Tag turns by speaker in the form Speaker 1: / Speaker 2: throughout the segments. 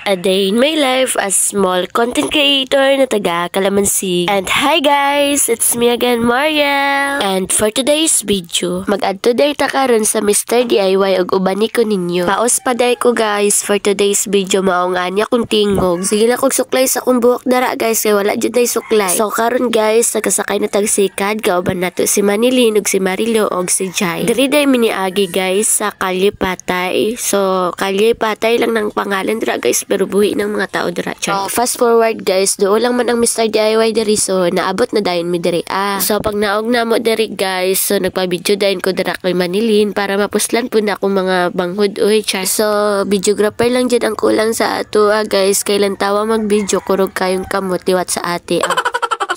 Speaker 1: A day in my life as small content creator na taga Calamansi. And hi guys, it's me again, Mariel. And for today's video, mag-add today ta karon sa Mr. DIY og ubani ko ninyo. Paos pa day ko guys for today's video, maong anya kung tingog. Sige na kog suklay sa kong buhok dara guys, kay wala jud day suklay. So karon guys, nagkasakay na tagsikad, kauban nato si Manilyn ug si Marilo og si Jai. Diri day miniagi guys sa Kalye Patay. So Kalye Patay lang ng pangalan dira guys, pero buhi ng mga tao dira. Fast forward guys, doon lang man ang Mr. DIY diri, so naabot na dayon mi diri. So pag naog na mo diri guys, so nagpa-video dayon ko dira kay Manilyn para mapuslan po na akong mga banghod oy char. So videographer lang jud ang kulang sa ato guys, kailan tawa mag-video kurog kayong kamot liwat sa ate.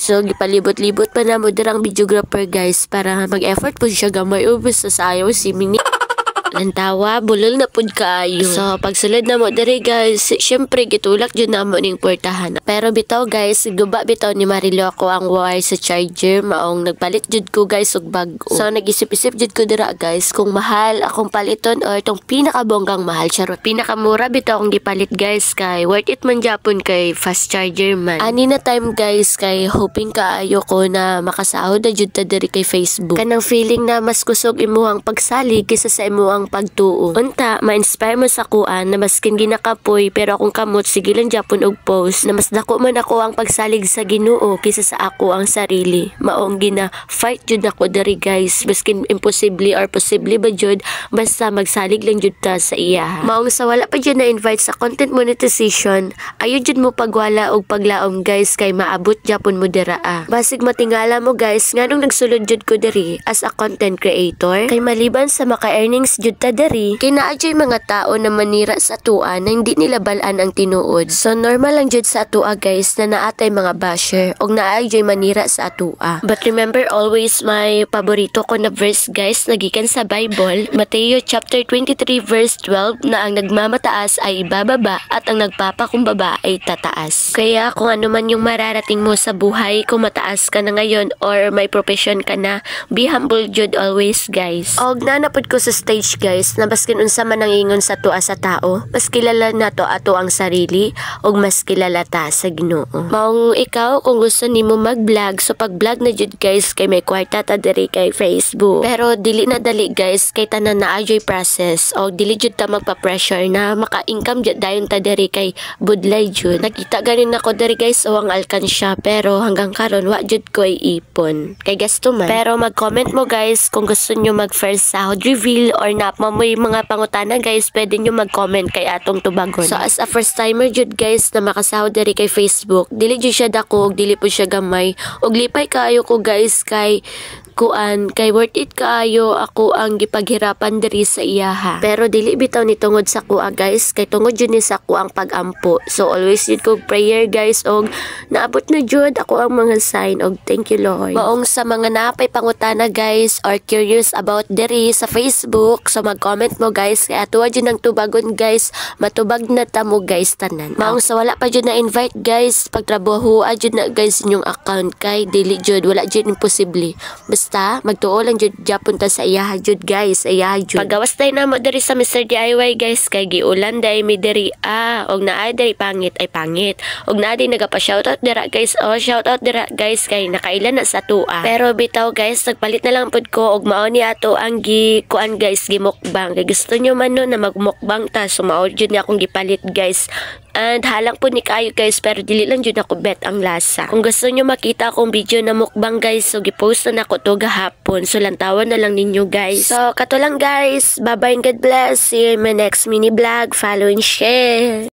Speaker 1: So gipalibot-libot pa na mo dirang videographer guys para mag-effort po siya gamay ubos sa sayo si Mini. Lantawa, bulol na pud kaayo. So pagsulod na mo diri guys, syempre gitulak jud namo ning portahan. Pero bitaw guys, guba bitaw ni Marilo ako ang wire sa charger, maong nagpalit jud ko guys og bag-o. So nag-isip-isip jud ko dira guys kung mahal akong paliton or tong pinakabonggang mahal charot. Pinakamura bitaw akong gipalit guys, kay worth it man japon kay fast charger man. Ani na time guys, kay hoping kaayo ko na makasahod na jud ta diri kay Facebook. Kanang feeling na mas kusog imuhang pagsalig kaysa sa imuhang pagtuo. Unta, ma-inspire mo sa kuan na maskin ginakapoy pero akong kamot sige lang japon og post na mas dako man ako ang pagsalig sa Ginoo kaysa sa ako ang sarili. Maong gina fight jud ako diri guys, maskin imposible or possible ba jud, basta magsalig lang jud ta sa iya. Maong sa wala pa jud na invite sa content monetization, ayo jud mo pagwala og paglaom guys, kay maabot japon mo dira. Basig matingala mo guys nganong nagsulod jud ko diri as a content creator, kay maliban sa maka-earnings jud ta diri, kay naa jud mga tao na manira sa atua na hindi nila balaan ang tinuod. So normal lang jud sa atua guys na naatay mga basher og naa jud manira sa atua. But remember always my paborito ko na verse guys, nagikan sa Bible, Mateo chapter 23 verse 12, na ang nagmamataas ay ibababa at ang nagpapakumbaba ay tataas. Kaya kung ano man yung mararating mo sa buhay, kung mataas ka na ngayon or may profession ka na, be humble jud always guys. Og nanapod ko sa stage guys na baskin unsa man ang ingon sa tuwa sa tao, mas kilala nato ato ang sarili ug mas kilala ta sa Ginoo. Maong ikaw kung gusto nimo mag-vlog, so pag-vlog na jud guys, kay may kwarta ta diri kay Facebook. Pero dili na dali guys, kay tanan na ajoy process og dili jud ta magpa-pressure na maka-income jud dayon ta diri kay budlay jud. Nakita ganin ako diri guys o ang alkansya, pero hanggang karon wa jud ko ipon kay gasto man. Pero mag-comment mo guys kung gusto nyo mag first sahod reveal or mamoy mga pangutana guys, pwede nyo mag-comment kay atong tubagon. So as a first timer jud guys na makasahod diri kay Facebook, dili jud siya dako, dili po siya gamay, og lipay kaayo ko guys kay kuan, kay worth it kaayo ako ang gipaghirapan diri sa iyaha. Pero dili bitaw ni tungod sa kuha guys, kay tungod jud ni sa kuang pag-ampo. So always jud ko prayer guys, og naabot na jud ako ang mga sign, og thank you Lord. Maong sa mga napay pangutana guys or curious about diri sa Facebook, so mag-comment mo guys, kay ato jud nang tubagon guys, matubag na ta mo guys tanan. Maong sa wala pa jud na invite guys, pagtrabaho jud na guys inyong account, kay dili jud wala jud imposible. Basta magtuo lang jud japon ta sa iyaha jud guys, iyaha jud. Pagawas tay na mo diri sa Mr. DIY guys, kay giulan day mi diri og naa diri pangit ay pangit. Og naa di nagapa shoutout dira guys, shoutout dira guys kay nakailan na sa tua. Pero bitaw guys, nagpalit na lang pud ko og mao ni ato ang kuan guys, gimukbang. Kay gusto nyo man no na magmukbang ta, so mao jud ni akong gipalit guys. And halang po ni kayo guys, pero dili lang jud ako bet ang lasa. Kung gusto nyo makita akong video na mukbang guys, so gipost na ako to gahapon, so lantawan na lang ninyo guys. So kato lang guys, bye bye and God bless. See you in my next mini vlog. Follow and share.